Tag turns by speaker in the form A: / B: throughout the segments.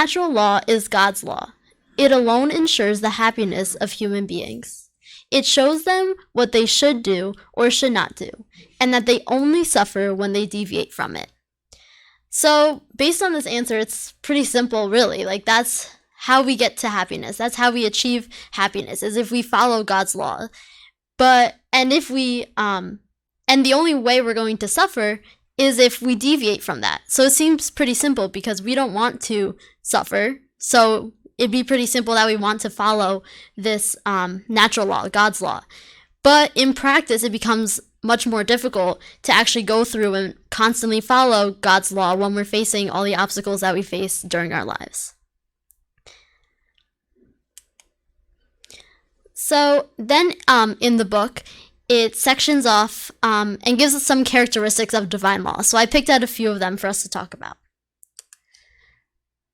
A: natural law is God's law. It alone ensures the happiness of human beings. It shows them what they should do or should not do, and that they only suffer when they deviate from it. So, based on this answer, it's pretty simple, really. Like, that's how we get to happiness. That's how we achieve happiness, is if we follow God's law. And the only way we're going to suffer is if we deviate from that. So it seems pretty simple because we don't want to suffer. So it'd be pretty simple that we want to follow this natural law, God's law. But in practice, it becomes much more difficult to actually go through and constantly follow God's law when we're facing all the obstacles that we face during our lives. So then in the book, it sections off and gives us some characteristics of divine law. So I picked out a few of them for us to talk about.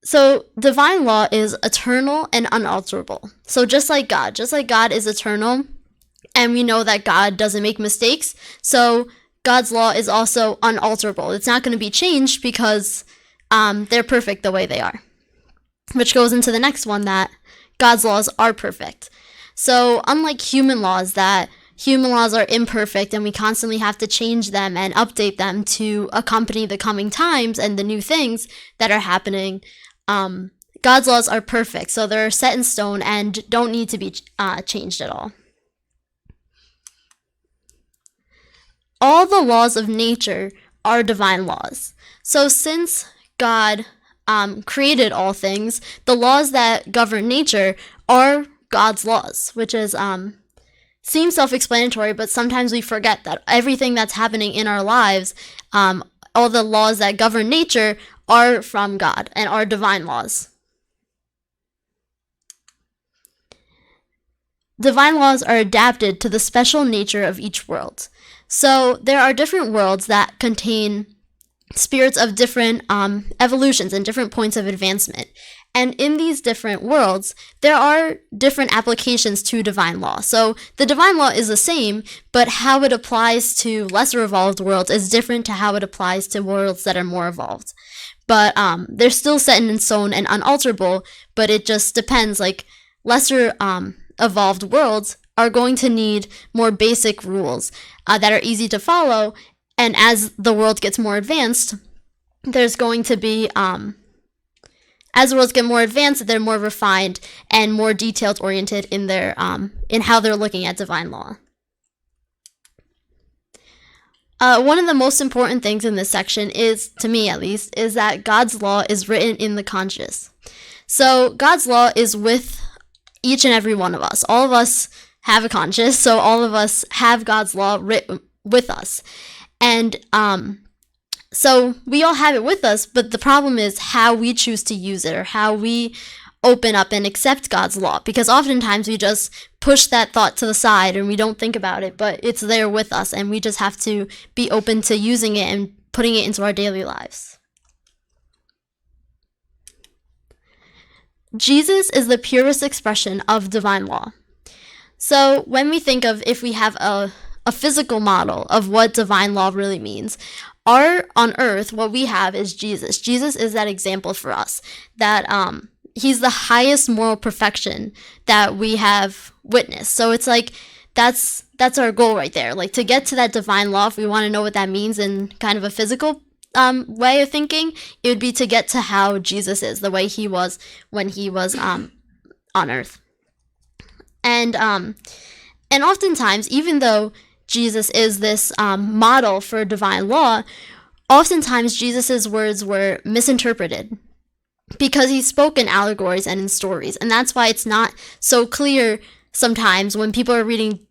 A: So divine law is eternal and unalterable. So just like God is eternal, and we know that God doesn't make mistakes, so God's law is also unalterable. It's not going to be changed because they're perfect the way they are. Which goes into the next one, that God's laws are perfect. So unlike human laws are imperfect and we constantly have to change them and update them to accompany the coming times and the new things that are happening, God's laws are perfect. So they're set in stone and don't need to be changed at all. All the laws of nature are divine laws. So since God created all things, the laws that govern nature are God's laws, which is seems self-explanatory, but sometimes we forget that everything that's happening in our lives, all the laws that govern nature are from God and are divine laws. Divine laws are adapted to the special nature of each world. So there are different worlds that contain spirits of different evolutions and different points of advancement. And in these different worlds, there are different applications to divine law. So the divine law is the same, but how it applies to lesser evolved worlds is different to how it applies to worlds that are more evolved. But they're still set in stone and unalterable, but it just depends. Like, lesser evolved worlds are going to need more basic rules that are easy to follow. And as the world gets more advanced, there's going to be as the worlds get more advanced, they're more refined and more detailed oriented in their in how they're looking at divine law. One of the most important things in this section is, to me at least, is that God's law is written in the conscious. So God's law is with each and every one of us. All of us have a conscience, so all of us have God's law written with us. And so we all have it with us, but the problem is how we choose to use it, or how we open up and accept God's law, because oftentimes we just push that thought to the side and we don't think about it, but it's there with us and we just have to be open to using it and putting it into our daily lives. Jesus is the purest expression of divine law. So when we think of, if we have a physical model of what divine law really means, on earth, what we have is Jesus. Jesus is that example for us, that he's the highest moral perfection that we have witnessed. So it's like, that's our goal right there. Like, to get to that divine law, if we want to know what that means in kind of a physical way of thinking, it would be to get to how Jesus is, the way he was when he was on earth. And oftentimes, even though Jesus is this model for divine law, oftentimes Jesus' words were misinterpreted because he spoke in allegories and in stories. And that's why it's not so clear sometimes when people are reading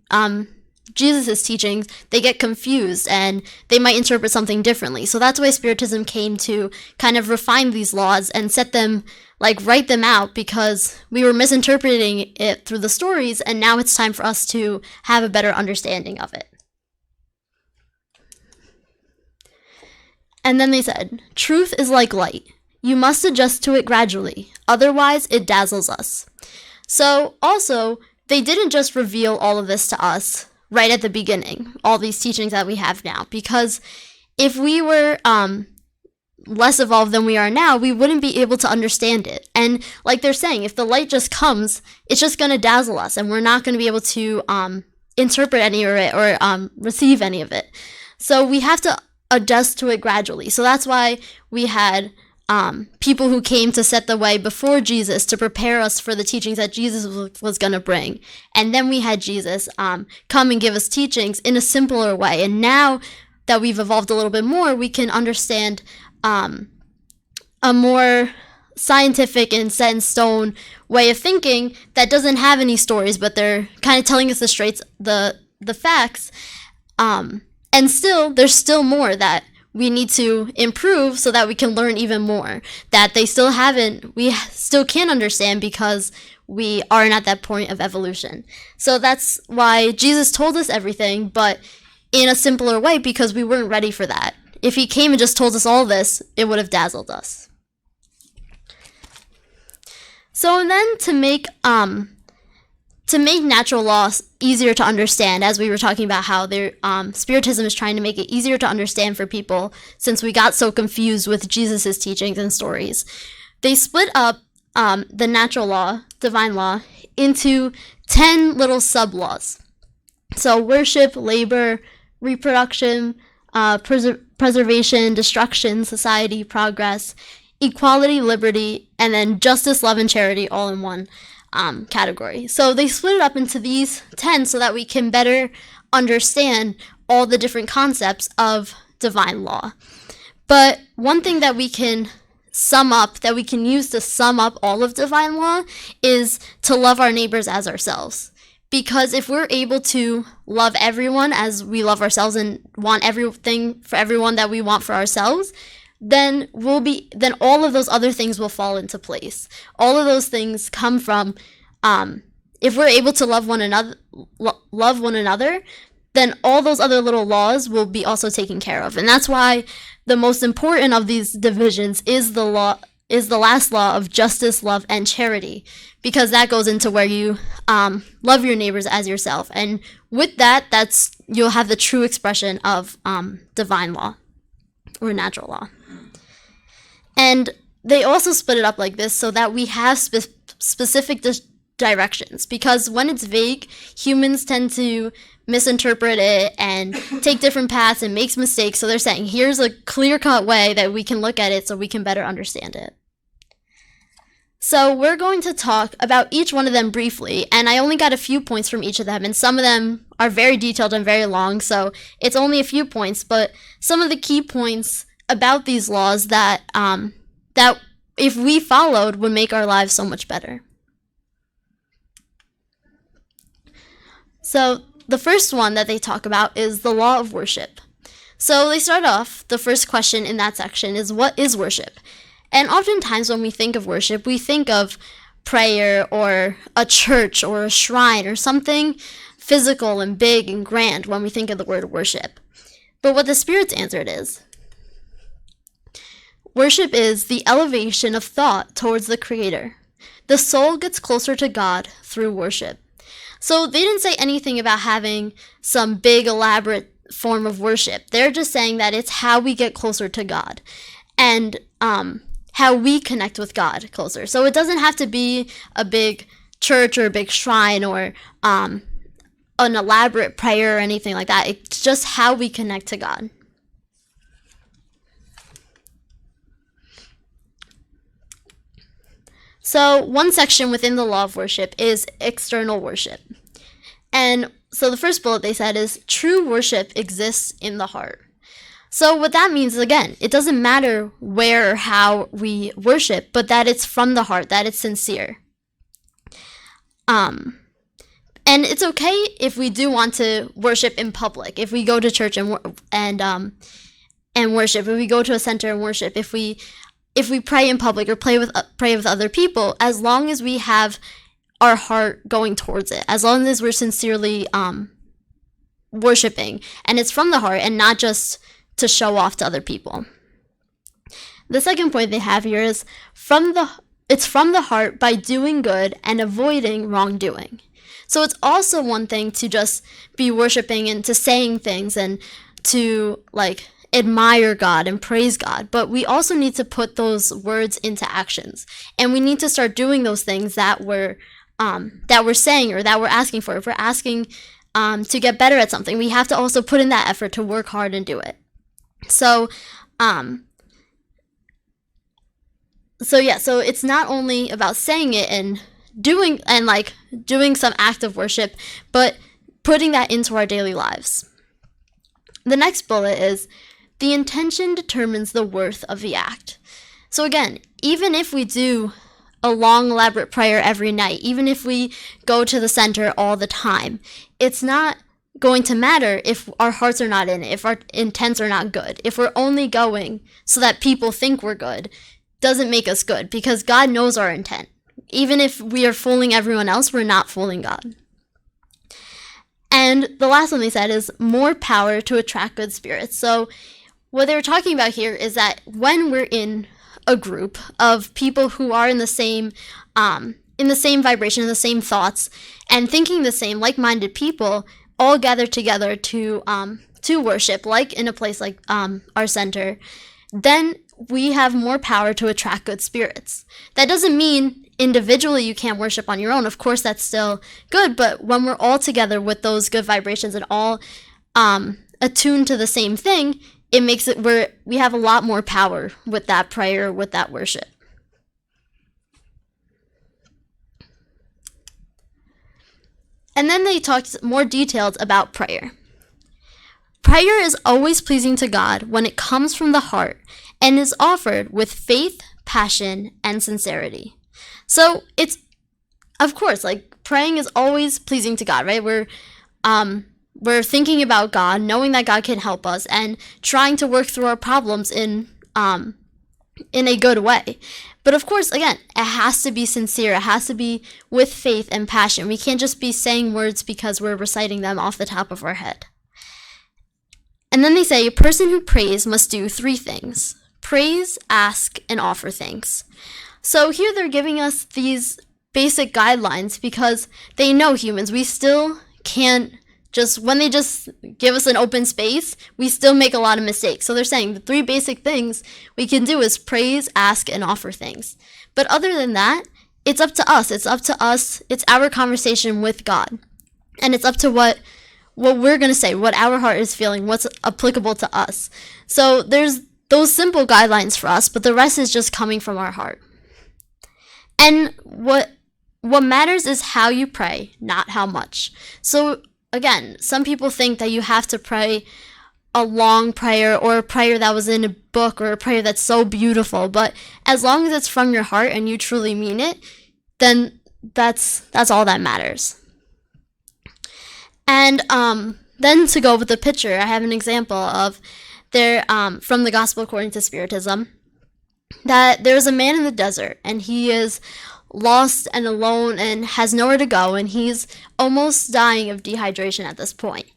A: Jesus' teachings, they get confused and they might interpret something differently. So that's why Spiritism came to kind of refine these laws and set them, like, write them out, because we were misinterpreting it through the stories, and now it's time for us to have a better understanding of it. And then they said, truth is like light. You must adjust to it gradually, otherwise it dazzles us. So also, they didn't just reveal all of this to us right at the beginning, all these teachings that we have now, because if we were less evolved than we are now, we wouldn't be able to understand it. And like they're saying, if the light just comes, it's just going to dazzle us, and we're not going to be able to interpret any of it or receive any of it. So we have to adjust to it gradually. So that's why we had people who came to set the way before Jesus to prepare us for the teachings that Jesus was going to bring. And then we had Jesus come and give us teachings in a simpler way. And now that we've evolved a little bit more, we can understand a more scientific and set in stone way of thinking that doesn't have any stories, but they're kind of telling us the facts. And still, there's still more that we need to improve so that we can learn even more that we still can't understand because we aren't at that point of evolution. So that's why Jesus told us everything, but in a simpler way, because we weren't ready for that. If he came and just told us all this, it would have dazzled us. So then to make natural law easier to understand, as we were talking about how Spiritism is trying to make it easier to understand for people since we got so confused with Jesus' teachings and stories, they split up the natural law, divine law, into 10 little sub-laws. So worship, labor, reproduction, preservation, destruction, society, progress, equality, liberty, and then justice, love, and charity all in one category. So they split it up into these 10 so that we can better understand all the different concepts of divine law. But one thing that we can use to sum up all of divine law is to love our neighbors as ourselves. Because if we're able to love everyone as we love ourselves and want everything for everyone that we want for ourselves, then all of those other things will fall into place. All of those things come from if we're able to love one another, then all those other little laws will be also taken care of. And that's why the most important of these divisions is the last law of justice, love, and charity, because that goes into where you love your neighbors as yourself. And with that, you'll have the true expression of divine law or natural law. And they also split it up like this so that we have specific directions, because when it's vague, humans tend to misinterpret it and take different paths and makes mistakes. So they're saying, here's a clear-cut way that we can look at it so we can better understand it. So we're going to talk about each one of them briefly, and I only got a few points from each of them, and some of them are very detailed and very long, so it's only a few points, but some of the key points about these laws that if we followed would make our lives so much better. So the first one that they talk about is the law of worship. So they start off, the first question in that section is, what is worship? And oftentimes when we think of worship, we think of prayer or a church or a shrine or something physical and big and grand when we think of the word worship. But what the Spirit's answered is, worship is the elevation of thought towards the Creator. The soul gets closer to God through worship. So they didn't say anything about having some big elaborate form of worship. They're just saying that it's how we get closer to God and how we connect with God closer. So it doesn't have to be a big church or a big shrine or an elaborate prayer or anything like that. It's just how we connect to God. So one section within the law of worship is external worship. And so the first bullet they said is, true worship exists in the heart. So what that means is, again, it doesn't matter where or how we worship, but that it's from the heart, that it's sincere. And it's okay if we do want to worship in public, if we go to church and worship, if we go to a center and worship, if we pray in public or pray with other people, as long as we have our heart going towards it, as long as we're sincerely worshiping, and it's from the heart and not just to show off to other people. The second point they have here is it's from the heart by doing good and avoiding wrongdoing. So it's also one thing to just be worshiping and to saying things and to admire God and praise God, but we also need to put those words into actions. And we need to start doing those things that we're saying or that we're asking for. If we're asking to get better at something, we have to also put in that effort to work hard and do it. So it's not only about saying it and doing some act of worship, but putting that into our daily lives. The next bullet is the intention determines the worth of the act. So again, even if we do a long, elaborate prayer every night, even if we go to the center all the time, it's not going to matter if our hearts are not in it, if our intents are not good. If we're only going so that people think we're good, doesn't make us good, because God knows our intent. Even if we are fooling everyone else, we're not fooling God. And the last one they said is more power to attract good spirits. So what they were talking about here is that when we're in a group of people who are in the same vibration, in the same thoughts, and thinking the same, like-minded people, all gather together to worship, like in a place like our center, then we have more power to attract good spirits. That doesn't mean individually you can't worship on your own. Of course, that's still good, but when we're all together with those good vibrations and all attuned to the same thing, it makes it where we have a lot more power with that prayer, with that worship. And then they talked more details about prayer. Prayer is always pleasing to God when it comes from the heart and is offered with faith, passion, and sincerity. So it's, of course, like praying is always pleasing to God, right? We're thinking about God, knowing that God can help us, and trying to work through our problems in a good way. But of course, again, it has to be sincere. It has to be with faith and passion. We can't just be saying words because we're reciting them off the top of our head. And then they say a person who prays must do 3 things: praise, ask, and offer thanks. So here they're giving us these basic guidelines because they know humans, we still can't when they just give us an open space, we still make a lot of mistakes. So they're saying the 3 basic things we can do is praise, ask, and offer things. But other than that, it's up to us. It's up to us. It's our conversation with God. And it's up to what we're going to say, what our heart is feeling, what's applicable to us. So there's those simple guidelines for us, but the rest is just coming from our heart. And what matters is how you pray, not how much. So again, some people think that you have to pray a long prayer or a prayer that was in a book or a prayer that's so beautiful, but as long as it's from your heart and you truly mean it, then that's all that matters. And then to go with the picture, I have an example of from the Gospel According to Spiritism, that there's a man in the desert and he is lost and alone and has nowhere to go, and he's almost dying of dehydration at this point.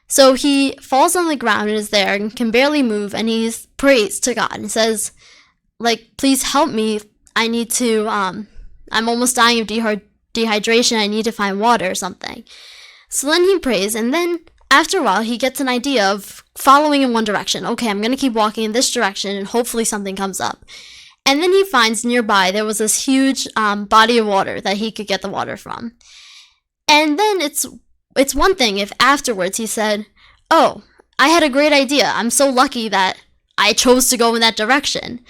A: So he falls on the ground and is there and can barely move, and he prays to God and says, please help me. I need to, I'm almost dying of dehydration. I need to find water or something. So then he prays, and then after a while, he gets an idea of following in one direction. Okay, I'm going to keep walking in this direction, and hopefully something comes up. And then he finds nearby there was this huge body of water that he could get the water from. And then it's one thing if afterwards he said, oh, I had a great idea. I'm so lucky that I chose to go in that direction.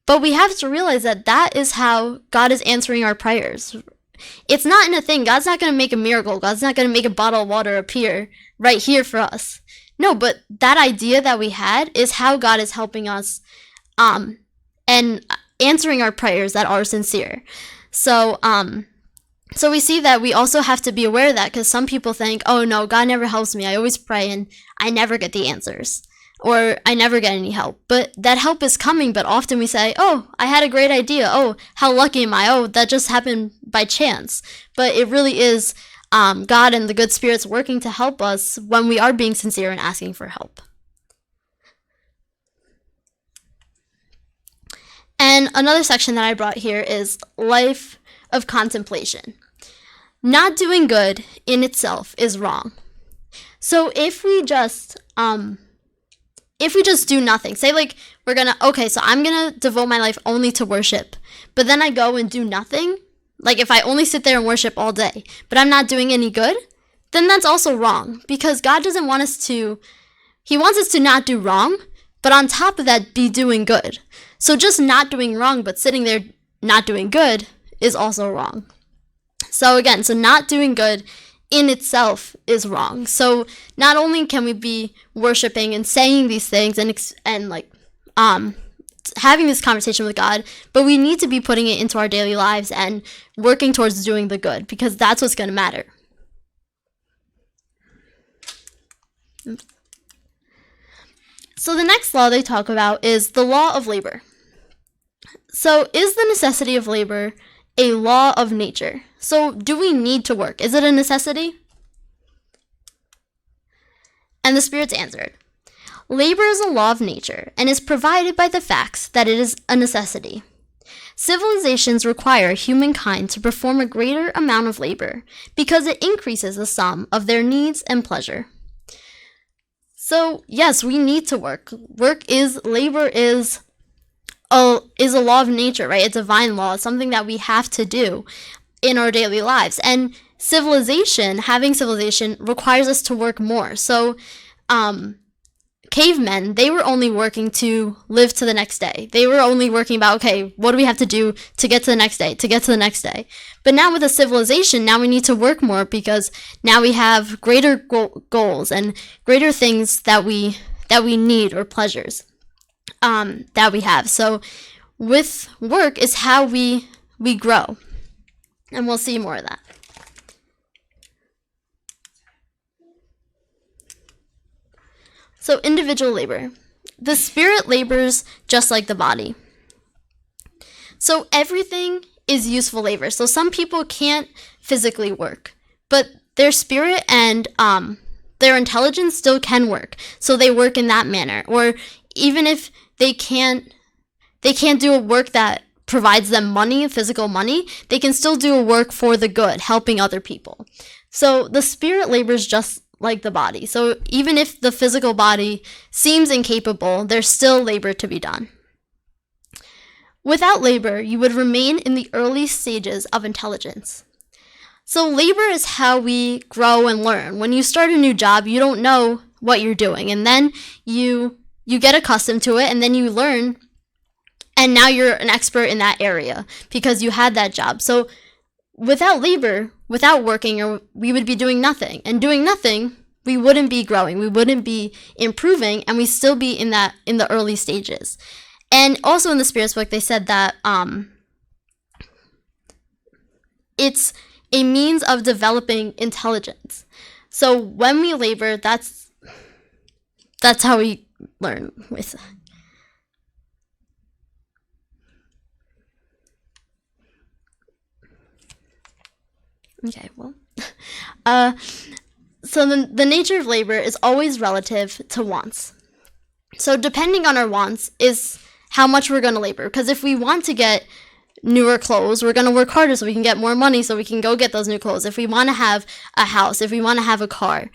A: But we have to realize that is how God is answering our prayers. It's not in a thing. God's not going to make a miracle. God's not going to make a bottle of water appear right here for us. No, but that idea that we had is how God is helping us and answering our prayers that are sincere. So we see that we also have to be aware of that, because some people think, oh no, God never helps me. I always pray and I never get the answers, or I never get any help. But that help is coming, but often we say, oh, I had a great idea. Oh, how lucky am I? Oh, that just happened by chance. But it really is God and the good spirits working to help us when we are being sincere and asking for help. And another section that I brought here is life of contemplation. Not doing good in itself is wrong. So if we just if we just do nothing, say like so I'm gonna devote my life only to worship, but then I go and do nothing, like if I only sit there and worship all day, but I'm not doing any good, then that's also wrong, because God doesn't want us to, he wants us to not do wrong, but on top of that, be doing good. So just not doing wrong, but sitting there not doing good is also wrong. So again, not doing good in itself is wrong. So not only can we be worshiping and saying these things and having this conversation with God, but we need to be putting it into our daily lives and working towards doing the good, because that's what's going to matter. So the next law they talk about is the law of labor. So is the necessity of labor a law of nature? So do we need to work? Is it a necessity? And the spirits answered, labor is a law of nature and is provided by the facts that it is a necessity. Civilizations require humankind to perform a greater amount of labor because it increases the sum of their needs and pleasure. So yes, we need to work. Labor is a law of nature, right? It's a divine law. It's something that we have to do in our daily lives. And having civilization requires us to work more. So cavemen, they were only working to live to the next day. They were only working about, okay, what do we have to do to get to the next day, But now with a civilization, now we need to work more, because now we have greater goals and greater things that we need, or pleasures that we have. So with work is how we grow. And we'll see more of that. So individual labor. The spirit labors just like the body. So everything is useful labor. So some people can't physically work, but their spirit and their intelligence still can work. So they work in that manner. Or even if they can't do a work that provides them money, physical money, they can still do a work for the good, helping other people. So the spirit labors just like the body. So even if the physical body seems incapable, there's still labor to be done. Without labor, you would remain in the early stages of intelligence. So labor is how we grow and learn. When you start a new job, you don't know what you're doing, and then you get accustomed to it, and then you learn, and now you're an expert in that area because you had that job. So without labor, without working, we would be doing nothing. And doing nothing, we wouldn't be growing, we wouldn't be improving, and we'd still be in the early stages. And also in the Spirit's book, they said that it's a means of developing intelligence. So when we labor, that's how we learn with. Okay, well, so the nature of labor is always relative to wants. So depending on our wants is how much we're going to labor. Because if we want to get newer clothes, we're going to work harder so we can get more money so we can go get those new clothes. If we want to have a house, if we want to have a car.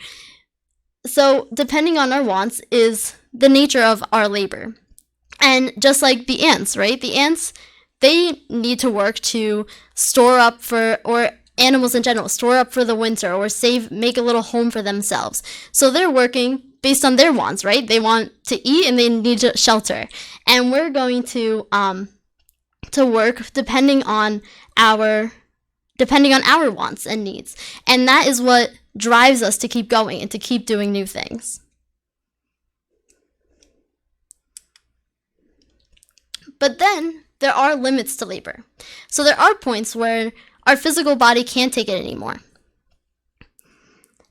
A: So depending on our wants is the nature of our labor. And just like the ants, right? The ants, they need to work to store up or animals in general, store up for the winter, or make a little home for themselves. So they're working based on their wants, right? They want to eat and they need shelter. And we're going to work depending on our wants and needs. And that is what drives us to keep going and to keep doing new things. But then there are limits to labor. So there are points where our physical body can't take it anymore.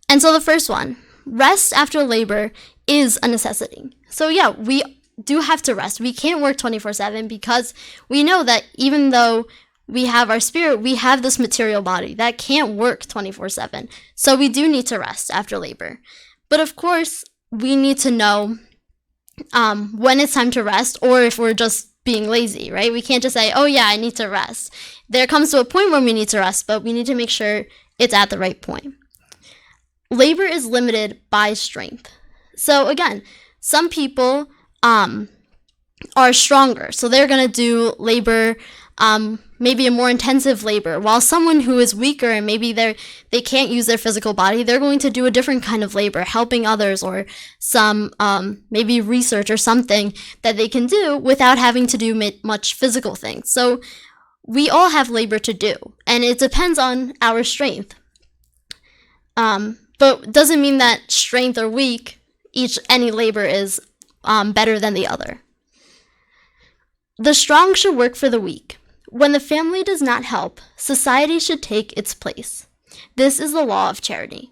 A: And so the first one, rest after labor is a necessity. So yeah, we do have to rest. We can't work 24/7 because we know that even though we have our spirit, we have this material body that can't work 24/7. So we do need to rest after labor. But of course, we need to know when it's time to rest, or if we're just being lazy, right? We can't just say, oh yeah, I need to rest. There comes to a point when we need to rest, but we need to make sure it's at the right point. Labor is limited by strength. So again, some people are stronger, so they're going to do labor, maybe a more intensive labor, while someone who is weaker and maybe they can't use their physical body, they're going to do a different kind of labor, helping others, or some maybe research or something that they can do without having to do much physical things. So we all have labor to do, and it depends on our strength. But doesn't mean that strength or weak, any labor is better than the other. The strong should work for the weak. When the family does not help, society should take its place. This is the law of charity.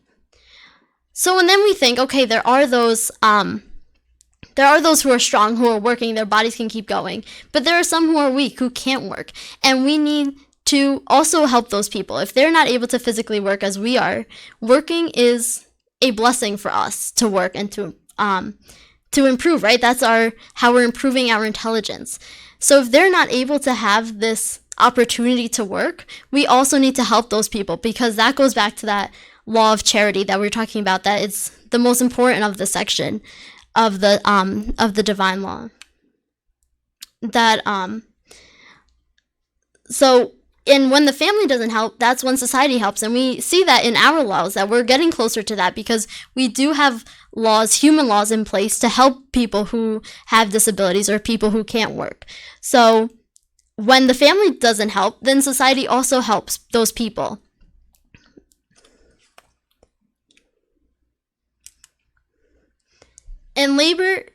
A: So, and then we think, okay, there are those who are strong, who are working, their bodies can keep going, but there are some who are weak, who can't work, and we need to also help those people. If they're not able to physically work as we are, working is a blessing for us to work and to improve, right? That's how we're improving our intelligence. So if they're not able to have this opportunity to work, we also need to help those people, because that goes back to that law of charity that we're talking about, that it's the most important of the section of the divine law. And when the family doesn't help, that's when society helps. And we see that in our laws, that we're getting closer to that, because we do have laws, human laws in place to help people who have disabilities or people who can't work. So when the family doesn't help, then society also helps those people. And labor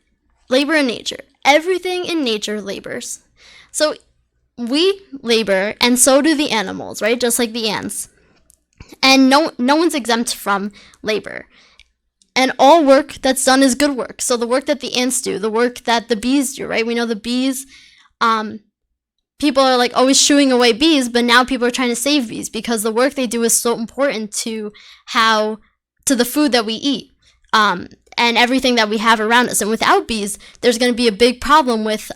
A: in nature. Everything in nature labors. So we labor, and so do the animals, right? Just like the ants. And no one's exempt from labor. And all work that's done is good work. So the work that the ants do, the work that the bees do, right? We know the bees, people are like always shooing away bees, but now people are trying to save bees, because the work they do is so important to the food that we eat. And everything that we have around us. And without bees, there's going to be a big problem with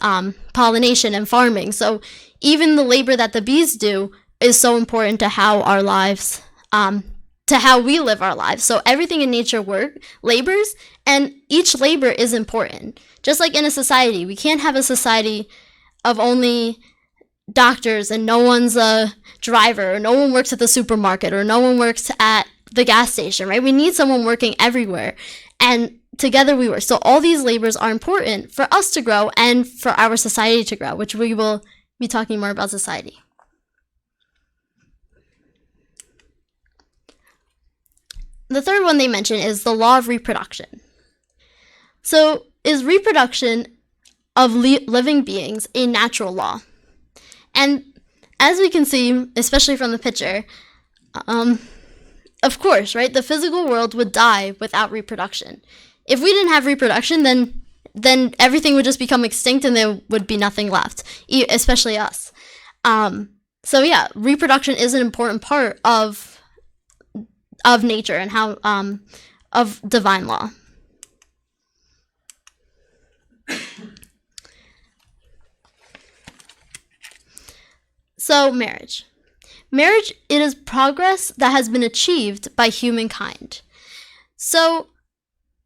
A: pollination and farming. So even the labor that the bees do is so important to how our lives, to how we live our lives. So everything in nature labors, and each labor is important. Just like in a society, we can't have a society of only doctors and no one's a driver, or no one works at the supermarket, or no one works at the gas station, right? We need someone working everywhere. And together we work. So all these labors are important for us to grow and for our society to grow, which we will be talking more about society. The third one they mention is the law of reproduction. So is reproduction of living beings a natural law? And as we can see, especially from the picture, of course, right? The physical world would die without reproduction. If we didn't have reproduction, then everything would just become extinct and there would be nothing left, especially us. So yeah, reproduction is an important part of nature and how of divine law. So marriage. Marriage, it is progress that has been achieved by humankind. So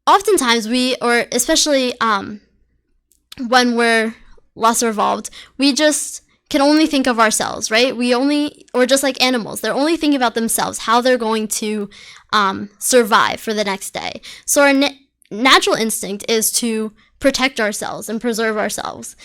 A: oftentimes or especially when we're lesser evolved, we just can only think of ourselves, right? Or just like animals, they're only thinking about themselves, how they're going to survive for the next day. So our natural instinct is to protect ourselves and preserve ourselves.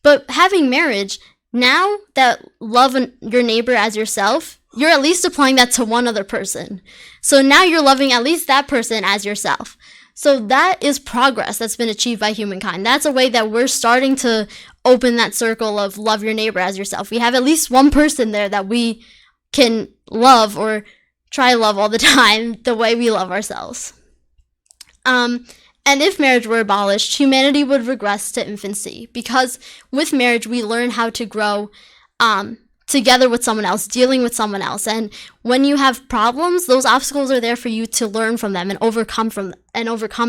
A: But having marriage, now that love your neighbor as yourself, you're at least applying that to one other person. So now you're loving at least that person as yourself. So that is progress that's been achieved by humankind. That's a way that we're starting to open that circle of love your neighbor as yourself. We have at least one person there that we can love, or try to love all the time, the way we love ourselves. And if marriage were abolished, humanity would regress to infancy, because with marriage, we learn how to grow together with someone else, dealing with someone else. And when you have problems, those obstacles are there for you to learn from them and overcome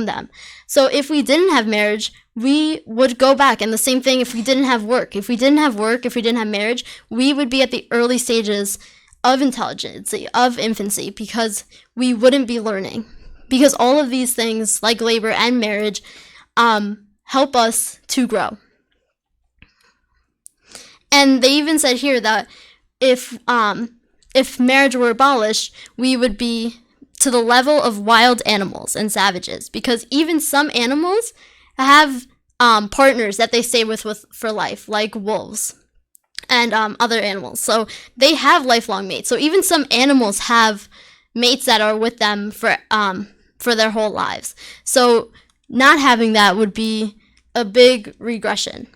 A: them. So if we didn't have marriage, we would go back. And the same thing if we didn't have work. If we didn't have marriage, we would be at the early stages of intelligence, of infancy, because we wouldn't be learning. Because all of these things, like labor and marriage, help us to grow. And they even said here that if marriage were abolished, we would be to the level of wild animals and savages, because even some animals have partners that they stay with for life, like wolves and other animals. So they have lifelong mates. So even some animals have mates that are with them for their whole lives. So not having that would be a big regression.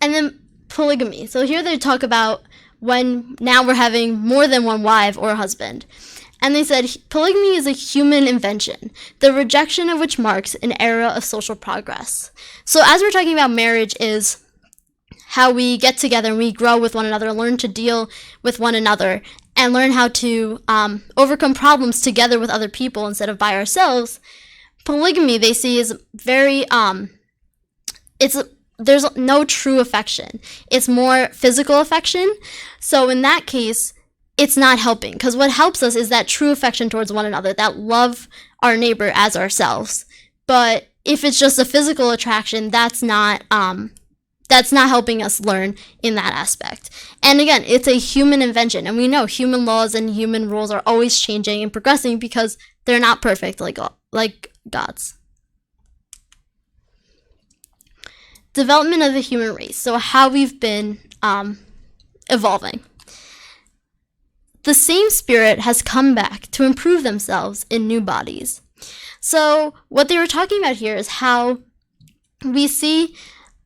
A: And then polygamy. So here they talk about when now we're having more than one wife or husband. And they said polygamy is a human invention, the rejection of which marks an era of social progress. So as we're talking about marriage is how we get together and we grow with one another, learn to deal with one another, and learn how to overcome problems together with other people instead of by ourselves. Polygamy, they see, is very, there's no true affection. It's more physical affection. So in that case, it's not helping, because what helps us is that true affection towards one another, that love our neighbor as ourselves. But if it's just a physical attraction, that's not helping us learn in that aspect. And again, it's a human invention, and we know human laws and human rules are always changing and progressing because they're not perfect like God's. Development of the human race. So how we've been evolving. The same spirit has come back to improve themselves in new bodies. So what they were talking about here is how we see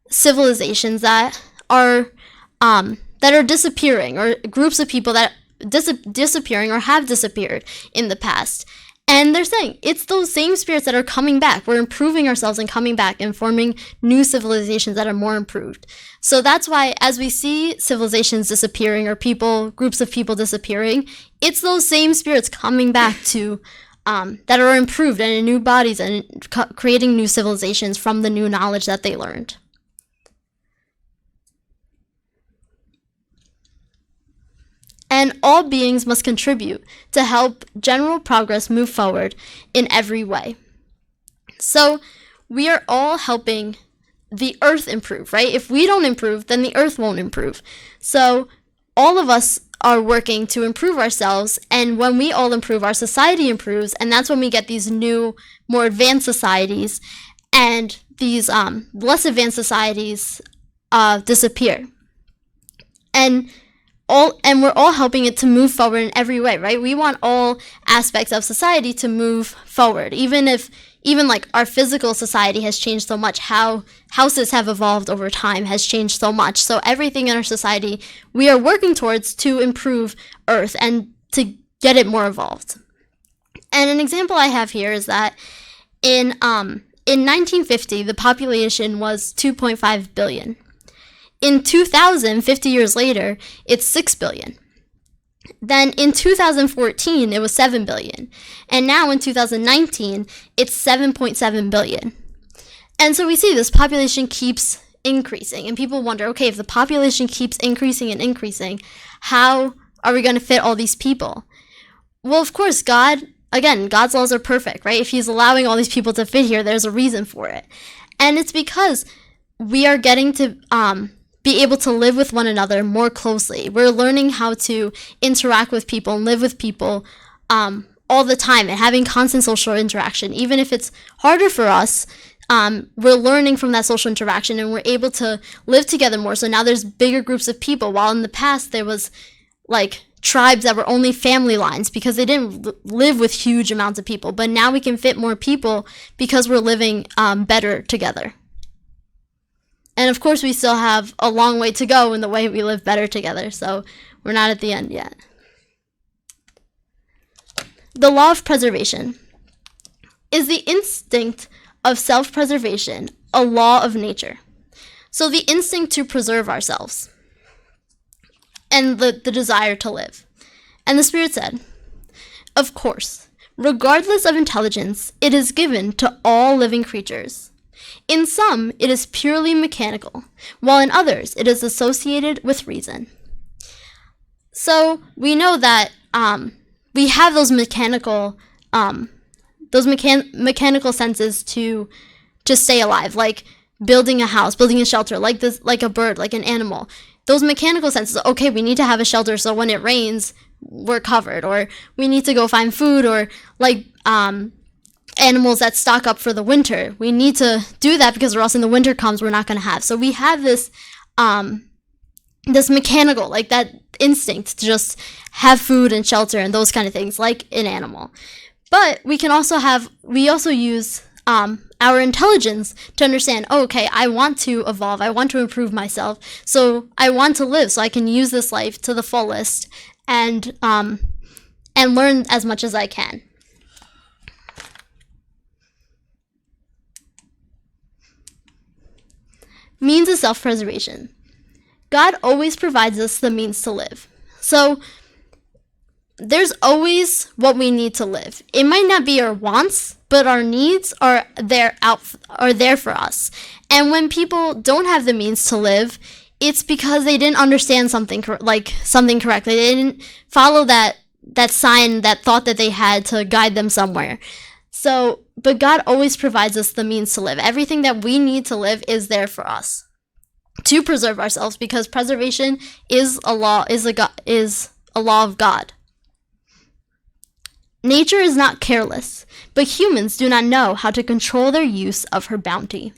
A: civilizations that are disappearing, or groups of people that disappearing or have disappeared in the past. And they're saying it's those same spirits that are coming back. We're improving ourselves and coming back and forming new civilizations that are more improved. So that's why as we see civilizations disappearing or groups of people disappearing, it's those same spirits coming back to that are improved and in new bodies and creating new civilizations from the new knowledge that they learned. And all beings must contribute to help general progress move forward in every way. So we are all helping the earth improve, right? If we don't improve, then the earth won't improve. So all of us are working to improve ourselves, and when we all improve, our society improves, and that's when we get these new, more advanced societies, and these less advanced societies disappear. And we're all helping it to move forward in every way, right? We want all aspects of society to move forward, even like our physical society has changed so much, how houses have evolved over time has changed so much. So everything in our society we are working towards to improve Earth and to get it more evolved. And an example I have here is that in 1950 the population was 2.5 billion. In 2000, 50 years later, it's 6 billion. Then in 2014, it was 7 billion. And now in 2019, it's 7.7 billion. And so we see this population keeps increasing. And people wonder, okay, if the population keeps increasing and increasing, how are we going to fit all these people? Well, of course, God's laws are perfect, right? If he's allowing all these people to fit here, there's a reason for it. And it's because we are getting to be able to live with one another more closely. We're learning how to interact with people and live with people all the time and having constant social interaction. Even if it's harder for us, we're learning from that social interaction and we're able to live together more. So now there's bigger groups of people, while in the past there was like tribes that were only family lines because they didn't live with huge amounts of people. But now we can fit more people because we're living better together. And of course, we still have a long way to go in the way we live better together, so we're not at the end yet. The law of preservation. Is the instinct of self-preservation a law of nature? So the instinct to preserve ourselves and the desire to live. And the Spirit said, of course, regardless of intelligence, it is given to all living creatures. In some, it is purely mechanical, while in others, it is associated with reason. So we know that we have those mechanical those mechanical senses to stay alive, like building a house, building a shelter, like this, like a bird, like an animal. Those mechanical senses, okay, we need to have a shelter so when it rains, we're covered, or we need to go find food, or like animals that stock up for the winter. We need to do that because or else when the winter comes, we're not going to have. So we have this this mechanical, like that instinct to just have food and shelter and those kind of things, like an animal. But we also use our intelligence to understand, oh, okay, I want to evolve, I want to improve myself, so I want to live so I can use this life to the fullest and learn as much as I can. Means of self-preservation. God always provides us the means to live. So there's always what we need to live. It might not be our wants, but our needs are there for us. And when people don't have the means to live, it's because they didn't understand something correctly. They didn't follow that sign, that thought that they had to guide them somewhere. So, but God always provides us the means to live. Everything that we need to live is there for us to preserve ourselves, because preservation is a law of God. Nature is not careless, but humans do not know how to control their use of her bounty.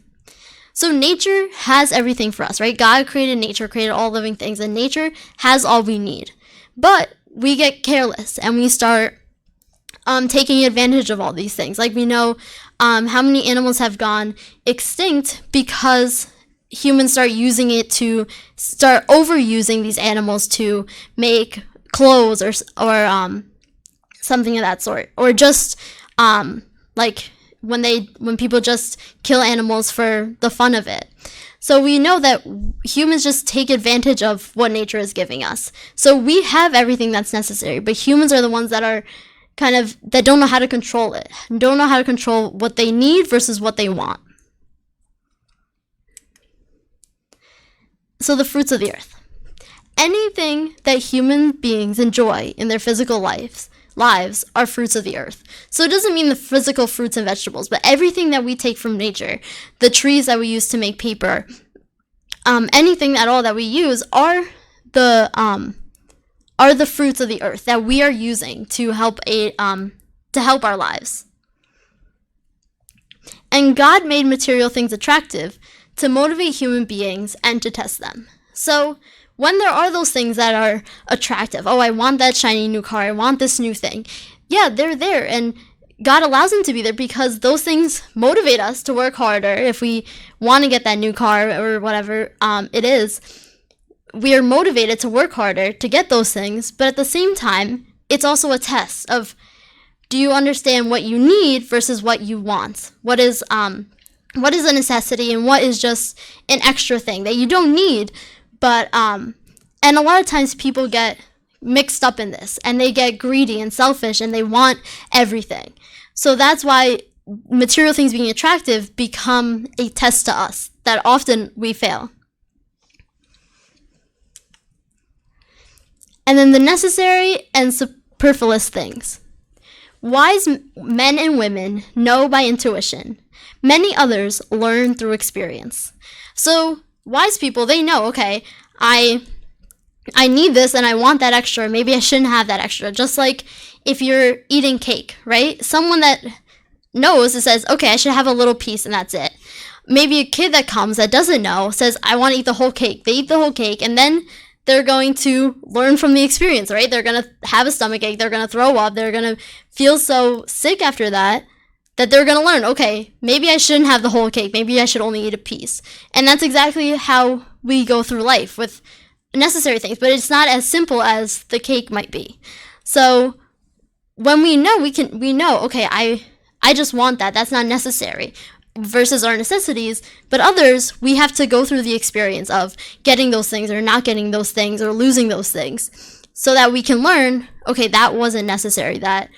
A: So nature has everything for us, right? God created nature, created all living things, and nature has all we need. But we get careless and we start taking advantage of all these things. Like we know how many animals have gone extinct because humans start overusing these animals to make clothes or something of that sort, or just like when people just kill animals for the fun of it. So we know that humans just take advantage of what nature is giving us. So we have everything that's necessary, but humans are the ones that are that don't know how to control it, don't know how to control what they need versus what they want. So the fruits of the earth. Anything that human beings enjoy in their physical lives are fruits of the earth. So it doesn't mean the physical fruits and vegetables, but everything that we take from nature, the trees that we use to make paper, anything at all that we use are the fruits of the earth that we are using to help our lives. And God made material things attractive to motivate human beings and to test them. So when there are those things that are attractive, oh, I want that shiny new car, I want this new thing. Yeah, they're there, and God allows them to be there because those things motivate us to work harder. If we want to get that new car or whatever it is, we are motivated to work harder to get those things. But at the same time, it's also a test of, do you understand what you need versus what you want? What is a necessity and what is just an extra thing that you don't need? But and a lot of times people get mixed up in this and they get greedy and selfish and they want everything. So that's why material things being attractive become a test to us that often we fail. And then the necessary and superfluous things. Wise men and women know by intuition. Many others learn through experience. So wise people, they know, okay, I need this and I want that extra. Maybe I shouldn't have that extra. Just like if you're eating cake, right? Someone that knows, it says, okay, I should have a little piece and that's it. Maybe a kid that comes that doesn't know says, I want to eat the whole cake. They eat the whole cake and then they're going to learn from the experience, right? They're going to have a stomachache. They're going to throw up. They're going to feel so sick after that they're going to learn, okay, maybe I shouldn't have the whole cake. Maybe I should only eat a piece. And that's exactly how we go through life with necessary things, but it's not as simple as the cake might be. So when we know, we know, okay, I just want that. That's not necessary versus our necessities. But others, we have to go through the experience of getting those things or not getting those things or losing those things so that we can learn, okay, that wasn't necessary. That,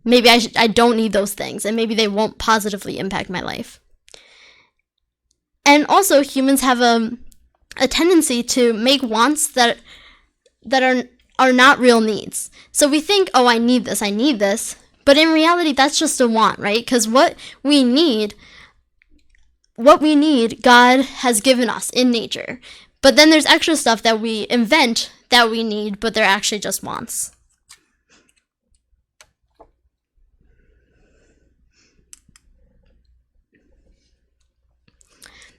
A: maybe I don't need those things, and maybe they won't positively impact my life. And also, humans have a tendency to make wants that are not real needs. So we think, oh, I need this, But in reality, that's just a want, right? Because what we need, God has given us in nature. But then there's extra stuff that we invent that we need, but they're actually just wants.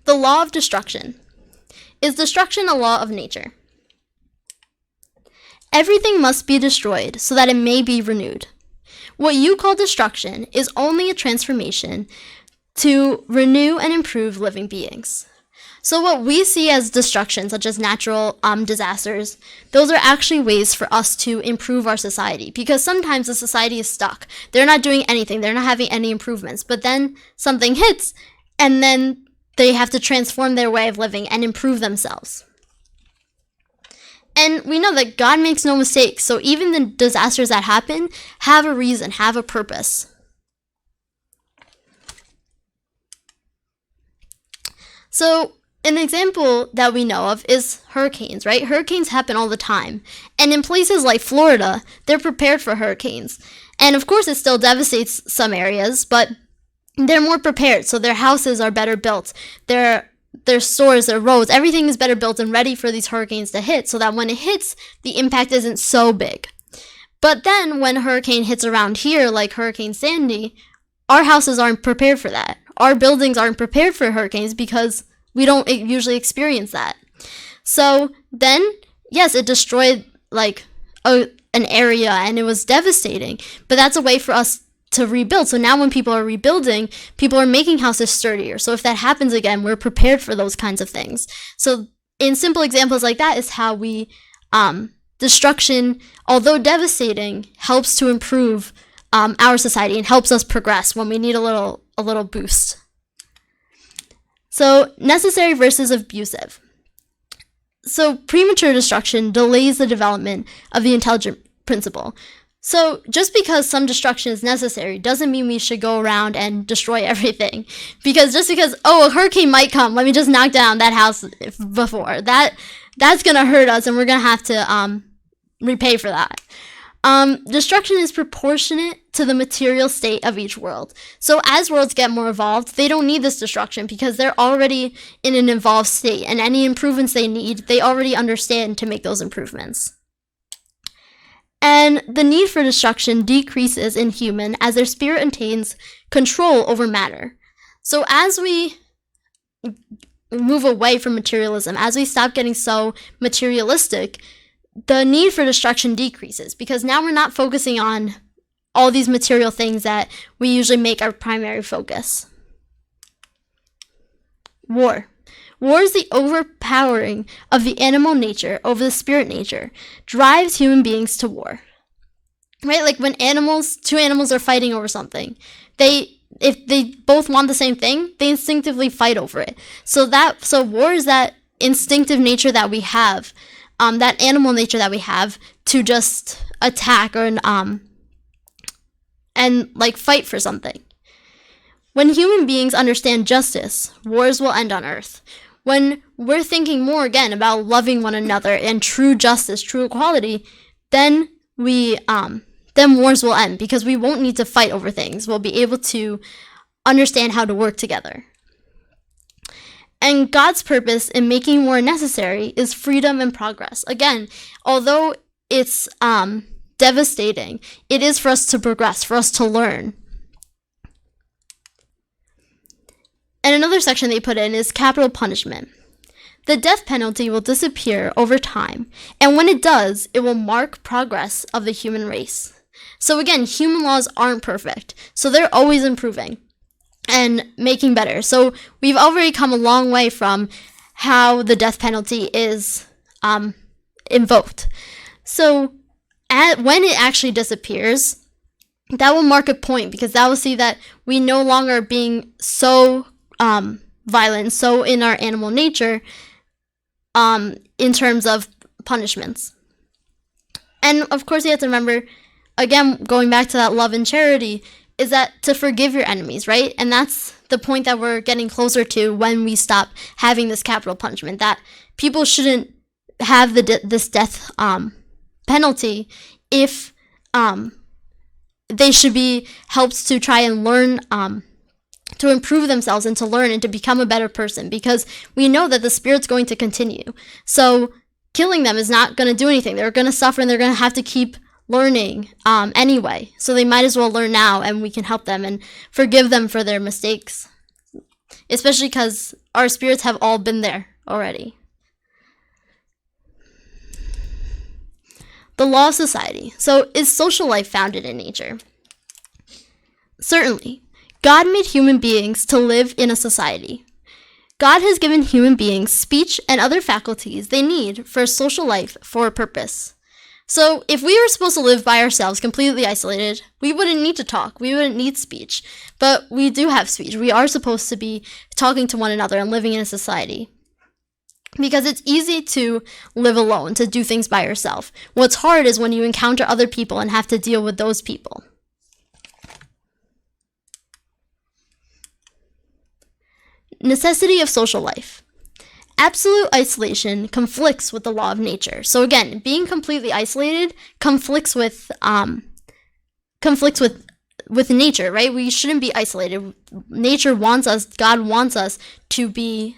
A: The law of destruction. Is destruction a law of nature? Everything must be destroyed so that it may be renewed. What you call destruction is only a transformation to renew and improve living beings. So what we see as destruction, such as natural disasters, those are actually ways for us to improve our society, because sometimes the society is stuck. They're not doing anything. They're not having any improvements. But then something hits, and then they have to transform their way of living and improve themselves. And we know that God makes no mistakes, so even the disasters that happen have a reason, have a purpose. So an example that we know of is hurricanes, right? Hurricanes happen all the time. And in places like Florida, they're prepared for hurricanes. And of course, it still devastates some areas, but they're more prepared. So their houses are better built. Their stores, their roads, everything is better built and ready for these hurricanes to hit, so that when it hits, the impact isn't so big. But then when a hurricane hits around here, like Hurricane Sandy, our houses aren't prepared for that. Our buildings aren't prepared for hurricanes because we don't usually experience that. So then, yes, it destroyed like an area and it was devastating, but that's a way for us to rebuild. So now when people are rebuilding, people are making houses sturdier. So if that happens again, we're prepared for those kinds of things. So in simple examples like that is how we, destruction, although devastating, helps to improve our society and helps us progress when we need a little boost. So necessary versus abusive. So premature destruction delays the development of the intelligent principle. So just because some destruction is necessary doesn't mean we should go around and destroy everything. Because just because, a hurricane might come, let me just knock down that house before. That's going to hurt us and we're going to have to repay for that. Destruction is proportionate to the material state of each world. So as worlds get more evolved, they don't need this destruction because they're already in an evolved state. And any improvements they need, they already understand to make those improvements. And the need for destruction decreases in human as their spirit attains control over matter. So as we move away from materialism, as we stop getting so materialistic, the need for destruction decreases because now we're not focusing on all these material things that we usually make our primary focus. War. War is the overpowering of the animal nature over the spirit nature, drives human beings to war. Right? Like when two animals are fighting over something, if they both want the same thing, they instinctively fight over it. So war is that instinctive nature that we have, that animal nature that we have to just attack and like fight for something. When human beings understand justice, wars will end on earth. When we're thinking more again about loving one another and true justice, true equality, then wars will end because we won't need to fight over things. We'll be able to understand how to work together. And God's purpose in making war necessary is freedom and progress. Again, although it's devastating, it is for us to progress, for us to learn. And another section they put in is capital punishment. The death penalty will disappear over time, and when it does, it will mark progress of the human race. So again, human laws aren't perfect, so they're always improving and making better. So we've already come a long way from how the death penalty is invoked. So when it actually disappears, that will mark a point because that will see that we no longer are being so violent, so in our animal nature, in terms of punishments. And of course, you have to remember, again, going back to that love and charity, is that to forgive your enemies, right? And that's the point that we're getting closer to when we stop having this capital punishment, that people shouldn't have this death penalty if they should be helped to try and learn, to improve themselves and to learn and to become a better person, because we know that the spirit's going to continue. So killing them is not going to do anything. They're going to suffer and they're going to have to keep learning anyway. So they might as well learn now, and we can help them and forgive them for their mistakes, especially because our spirits have all been there already. The law of society. So is social life founded in nature? Certainly. God made human beings to live in a society. God has given human beings speech and other faculties they need for social life for a purpose. So if we were supposed to live by ourselves, completely isolated, we wouldn't need to talk. We wouldn't need speech. But we do have speech. We are supposed to be talking to one another and living in a society. Because it's easy to live alone, to do things by yourself. What's hard is when you encounter other people and have to deal with those people. Necessity of social life. Absolute isolation conflicts with the law of nature. So again, being completely isolated conflicts with nature, right? We shouldn't be isolated. Nature wants us, God wants us to be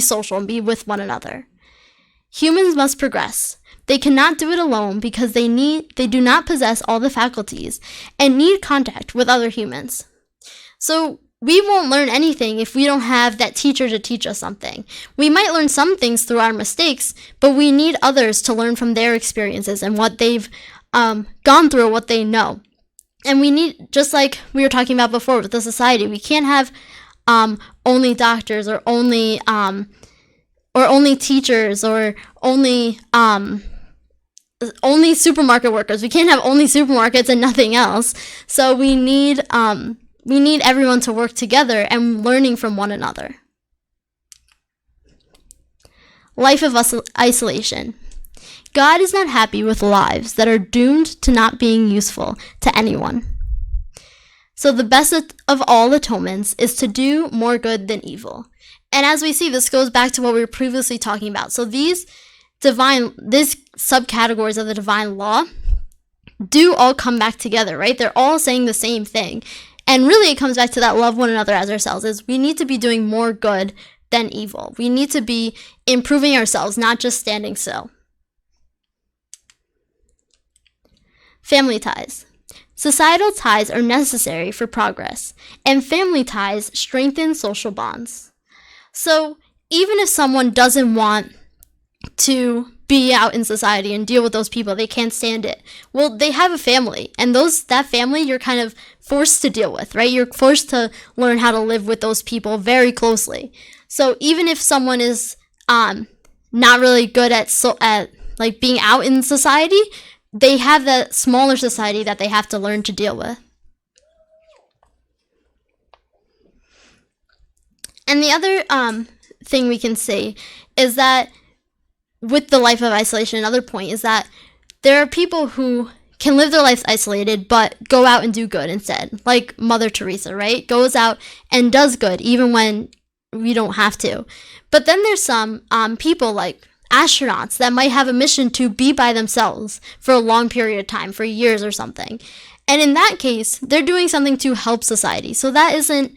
A: social and be with one another. Humans must progress. They cannot do it alone because they do not possess all the faculties and need contact with other humans. So we won't learn anything if we don't have that teacher to teach us something. We might learn some things through our mistakes, but we need others to learn from their experiences and what they've gone through, what they know. And we need, just like we were talking about before with the society, we can't have only doctors or only teachers or only supermarket workers. We can't have only supermarkets and nothing else. So we need everyone to work together and learning from one another. Life of isolation. God is not happy with lives that are doomed to not being useful to anyone. So the best of all atonements is to do more good than evil. And as we see, this goes back to what we were previously talking about. So these subcategories of the divine law do all come back together, right? They're all saying the same thing. And really it comes back to that love one another as ourselves, is we need to be doing more good than evil. We need to be improving ourselves, not just standing still. Family ties. Societal ties are necessary for progress, and family ties strengthen social bonds. So even if someone doesn't want to be out in society and deal with those people, they can't stand it, well, they have a family, and that family you're kind of forced to deal with, right? You're forced to learn how to live with those people very closely. So even if someone is not really good at like being out in society, they have that smaller society that they have to learn to deal with. And the other thing we can say is that with the life of isolation, another point is that there are people who can live their lives isolated but go out and do good instead, like Mother Teresa, right? Goes out and does good even when we don't have to. But then there's some people like astronauts that might have a mission to be by themselves for a long period of time, for years or something. And in that case, they're doing something to help society. So that isn't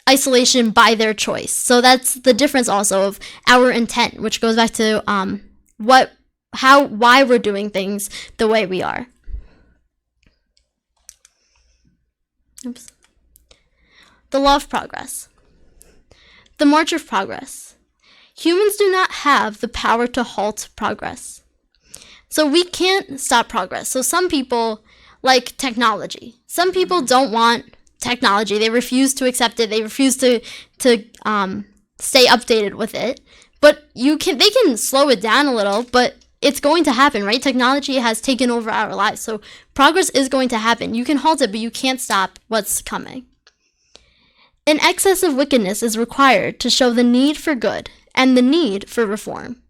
A: isolation by their choice. So that's the difference also of our intent, which goes back to why we're doing things the way we are. Oops. The law of progress. The march of progress. Humans do not have the power to halt progress. So we can't stop progress. So some people like technology. Some people don't want technology. They refuse to accept it. They refuse to stay updated with it. But they can slow it down a little, but it's going to happen, right? Technology has taken over our lives. So progress is going to happen. You can halt it, but you can't stop what's coming. An excess of wickedness is required to show the need for good and the need for reform.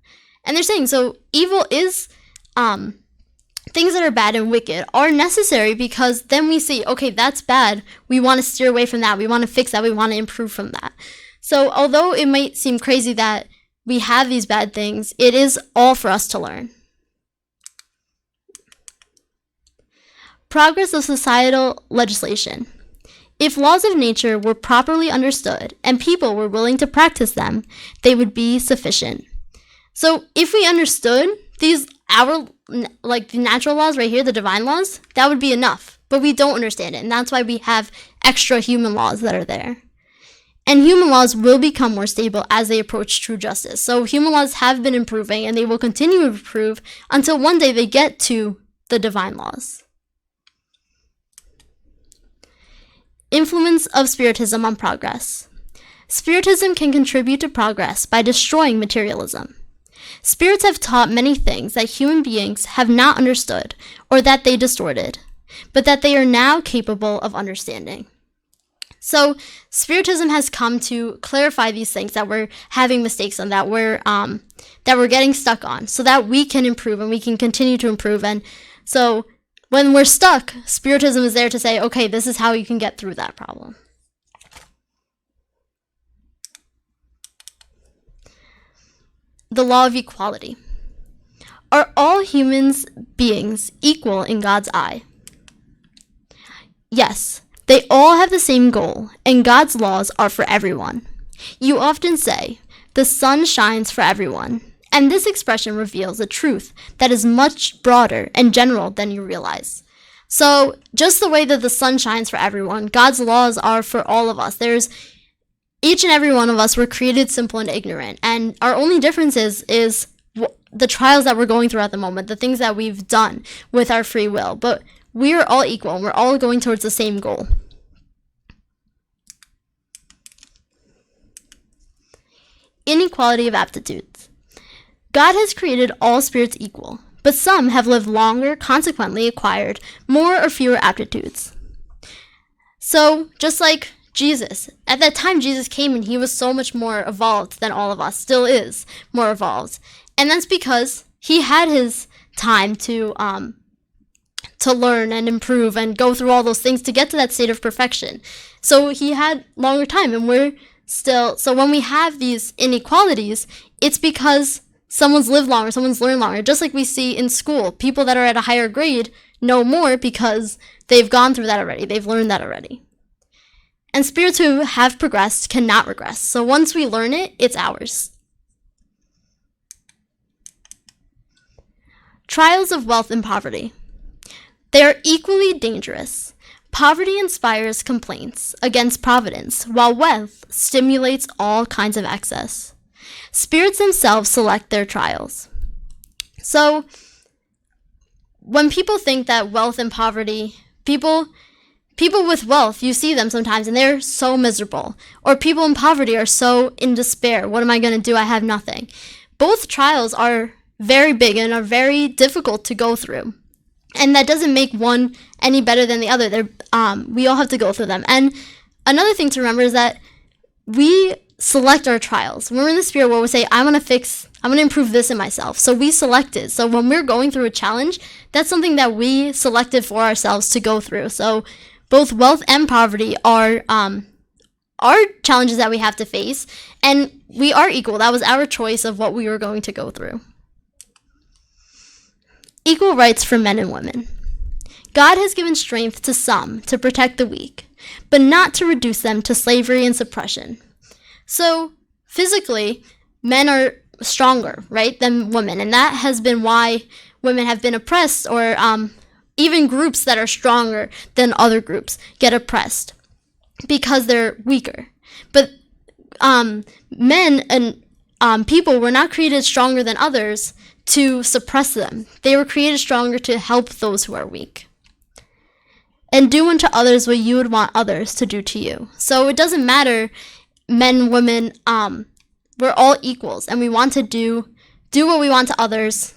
A: And they're saying, so evil is, things that are bad and wicked are necessary, because then we see, okay, that's bad. We want to steer away from that. We want to fix that. We want to improve from that. So although it might seem crazy that we have these bad things, it is all for us to learn. Progress of societal legislation. If laws of nature were properly understood and people were willing to practice them, they would be sufficient. So if we understood the natural laws right here, the divine laws, that would be enough. But we don't understand it, and that's why we have extra human laws that are there. And human laws will become more stable as they approach true justice. So human laws have been improving, and they will continue to improve until one day they get to the divine laws. Influence of Spiritism on progress. Spiritism can contribute to progress by destroying materialism. Spirits have taught many things that human beings have not understood or that they distorted, but that they are now capable of understanding. So Spiritism has come to clarify these things that we're having mistakes on, that we're getting stuck on, so that we can improve and we can continue to improve. And so when we're stuck, Spiritism is there to say, okay, this is how you can get through that problem. The law of equality. Are all humans beings equal in God's eye? Yes, they all have the same goal, and God's laws are for everyone. You often say, the sun shines for everyone, and this expression reveals a truth that is much broader and general than you realize. So, just the way that the sun shines for everyone, God's laws are for all of us. Each and every one of us were created simple and ignorant, and our only difference is the trials that we're going through at the moment, the things that we've done with our free will. But we are all equal, and we're all going towards the same goal. Inequality of aptitudes. God has created all spirits equal, but some have lived longer, consequently acquired more or fewer aptitudes. So, just like Jesus, at that time Jesus came and he was so much more evolved than all of us, still is more evolved. And that's because he had his time to learn and improve and go through all those things to get to that state of perfection. So he had longer time, and we're still, so when we have these inequalities, it's because someone's lived longer, someone's learned longer. Just like we see in school, people that are at a higher grade know more because they've gone through that already, they've learned that already. And spirits who have progressed cannot regress. So once we learn it, it's ours. Trials of wealth and poverty. They are equally dangerous. Poverty inspires complaints against providence, while wealth stimulates all kinds of excess. Spirits themselves select their trials. So when people think that wealth and poverty, people with wealth, you see them sometimes and they're so miserable. Or people in poverty are so in despair. What am I going to do? I have nothing. Both trials are very big and are very difficult to go through. And that doesn't make one any better than the other. We all have to go through them. And another thing to remember is that we select our trials. When we're in the spirit world, we say, I'm going to improve this in myself. So we select it. So when we're going through a challenge, that's something that we selected for ourselves to go through. So both wealth and poverty are challenges that we have to face, and we are equal. That was our choice of what we were going to go through. Equal rights for men and women. God has given strength to some to protect the weak, but not to reduce them to slavery and suppression. So physically, men are stronger, right, than women, and that has been why women have been oppressed, or even groups that are stronger than other groups get oppressed because they're weaker. But men and people were not created stronger than others to suppress them. They were created stronger to help those who are weak. And do unto others what you would want others to do to you. So it doesn't matter, men, women, we're all equals, and we want to do what we want to others,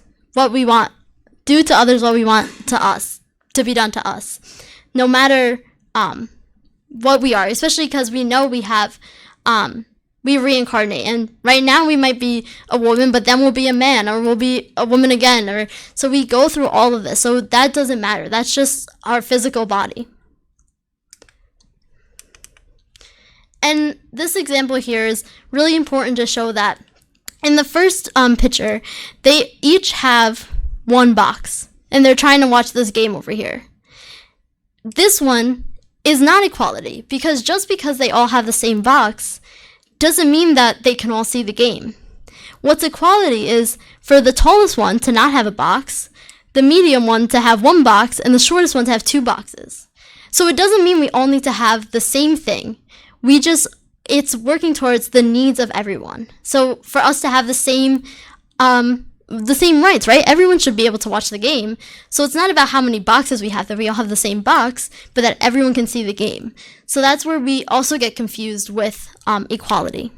A: do to others what we want to us, to be done to us, no matter what we are, especially because we know we have, we reincarnate, and right now we might be a woman, but then we'll be a man, or we'll be a woman again, or so we go through all of this, so that doesn't matter. That's just our physical body. And this example here is really important to show that in the first picture, they each have one box, and they're trying to watch this game over here. this one is not equality, because just because they all have the same box doesn't mean that they can all see the game. What's equality is for the tallest one to not have a box, the medium one to have one box, and the shortest one to have two boxes. So it doesn't mean we all need to have the same thing. It's working towards the needs of everyone. So for us to have the same rights, right? Everyone should be able to watch the game. So it's not about how many boxes we have, that we all have the same box, but that everyone can see the game. So that's where we also get confused with equality.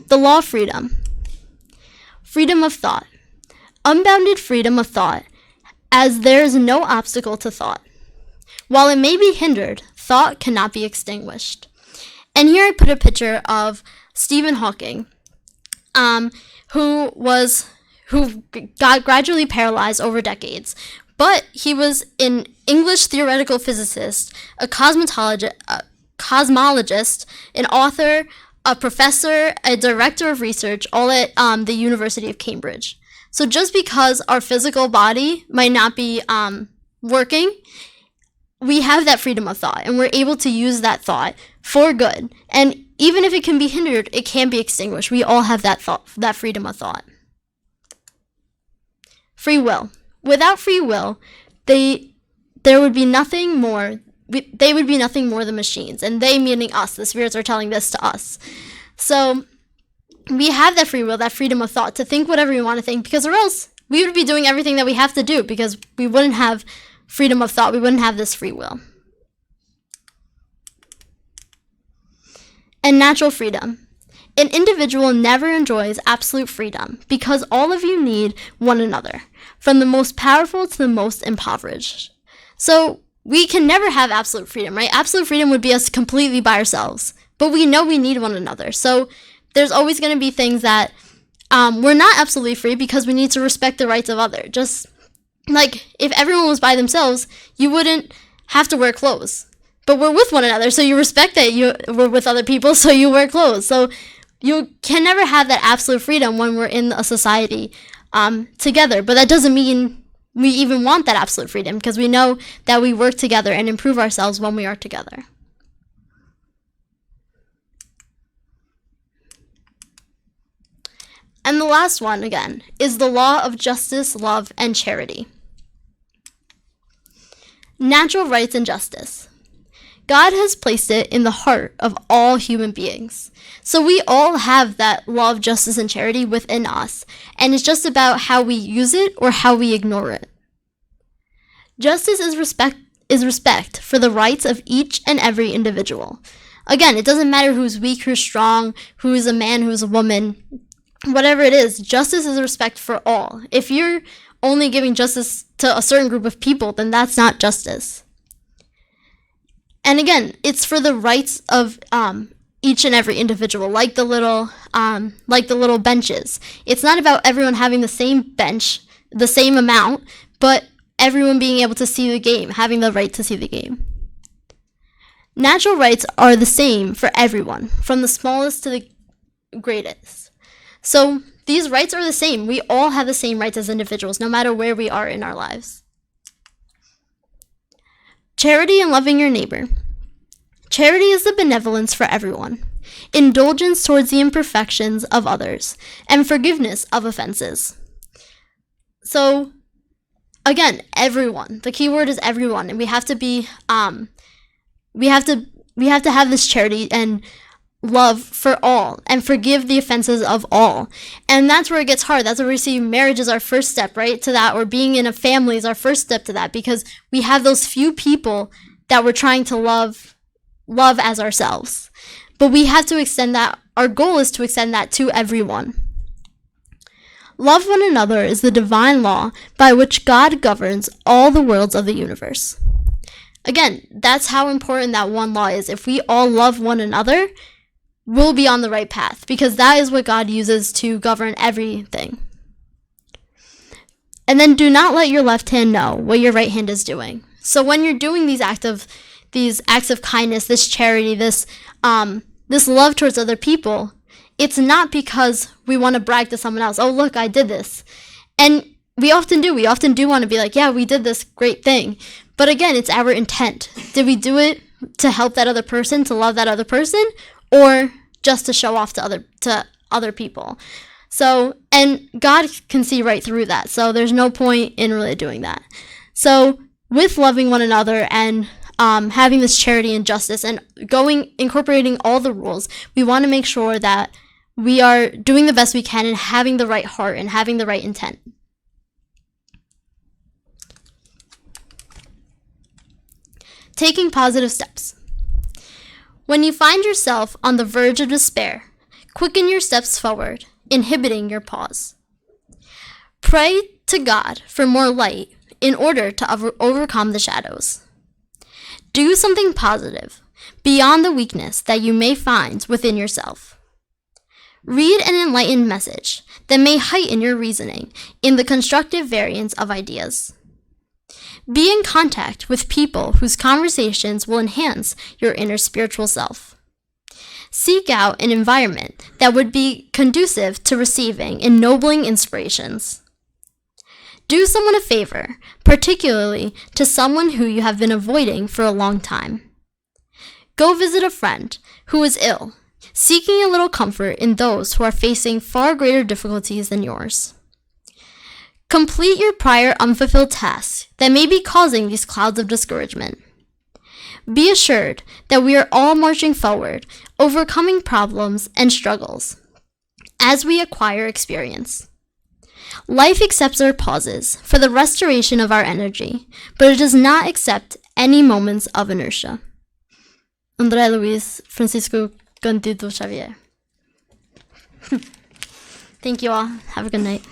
A: The law of freedom. Freedom of thought. Unbounded freedom of thought, as there is no obstacle to thought. While it may be hindered, thought cannot be extinguished. And here I put a picture of Stephen Hawking, who got gradually paralyzed over decades. But he was an English theoretical physicist, a cosmologist, an author, a professor, a director of research, all at the University of Cambridge. So just because our physical body might not be working, we have that freedom of thought, and we're able to use that thought for good. And even if it can be hindered, it can be extinguished. We all have that freedom of thought. Free will. Without free will, there would be nothing more. They would be nothing more than machines, and they meaning us. The spirits are telling this to us. So we have that free will, that freedom of thought to think whatever we want to think, because or else we would be doing everything that we have to do, because we wouldn't have freedom of thought. We wouldn't have this free will. And natural freedom. An individual never enjoys absolute freedom because all of you need one another, from the most powerful to the most impoverished. So we can never have absolute freedom, right? Absolute freedom would be us completely by ourselves, but we know we need one another. So there's always going to be things that we're not absolutely free because we need to respect the rights of others. Just like if everyone was by themselves, you wouldn't have to wear clothes. But we're with one another, so you respect that we're with other people, so you wear clothes. So you can never have that absolute freedom when we're in a society together. But that doesn't mean we even want that absolute freedom, because we know that we work together and improve ourselves when we are together. And the last one, again, is the law of justice, love, and charity. Natural rights and justice. God has placed it in the heart of all human beings. So we all have that law of justice and charity within us, and it's just about how we use it or how we ignore it. Justice is respect for the rights of each and every individual. Again, it doesn't matter who's weak, who's strong, who's a man, who's a woman, whatever it is, justice is respect for all. If you're only giving justice to a certain group of people, then that's not justice. And again, it's for the rights of each and every individual, like the little benches. It's not about everyone having the same bench, the same amount, but everyone being able to see the game, having the right to see the game. Natural rights are the same for everyone, from the smallest to the greatest. So these rights are the same. We all have the same rights as individuals, no matter where we are in our lives. Charity and loving your neighbor. Charity is the benevolence for everyone, indulgence towards the imperfections of others, and forgiveness of offenses. So, again, everyone. The key word is everyone, and we have to be, we have to have this charity and love for all, and forgive the offenses of all. And that's where it gets hard. That's where we see marriage is our first step, right, to that, or being in a family is our first step to that, because we have those few people that we're trying to love as ourselves. But we have to extend that. Our goal is to extend that to everyone. Love one another is the divine law by which God governs all the worlds of the universe. Again, that's how important that one law is. If we all love one another, we'll be on the right path, because that is what God uses to govern everything. And then do not let your left hand know what your right hand is doing. So when you're doing these acts of kindness, this charity, this love towards other people, it's not because we want to brag to someone else, oh, look, I did this. And we often do. We often do want to be like, yeah, we did this great thing. But again, it's our intent. Did we do it to help that other person, to love that other person, or just to show off to other people? So, and God can see right through that. So there's no point in really doing that. So with loving one another and having this charity and justice and incorporating all the rules, we want to make sure that we are doing the best we can and having the right heart and having the right intent. Taking positive steps. When you find yourself on the verge of despair, quicken your steps forward, inhibiting your pause. Pray to God for more light in order to overcome the shadows. Do something positive beyond the weakness that you may find within yourself. Read an enlightened message that may heighten your reasoning in the constructive variance of ideas. Be in contact with people whose conversations will enhance your inner spiritual self. Seek out an environment that would be conducive to receiving ennobling inspirations. Do someone a favor, particularly to someone who you have been avoiding for a long time. Go visit a friend who is ill, seeking a little comfort in those who are facing far greater difficulties than yours. Complete your prior unfulfilled tasks that may be causing these clouds of discouragement. Be assured that we are all marching forward, overcoming problems and struggles as we acquire experience. Life accepts our pauses for the restoration of our energy, but it does not accept any moments of inertia. André Luis Francisco Candido Xavier. Thank you all. Have a good night.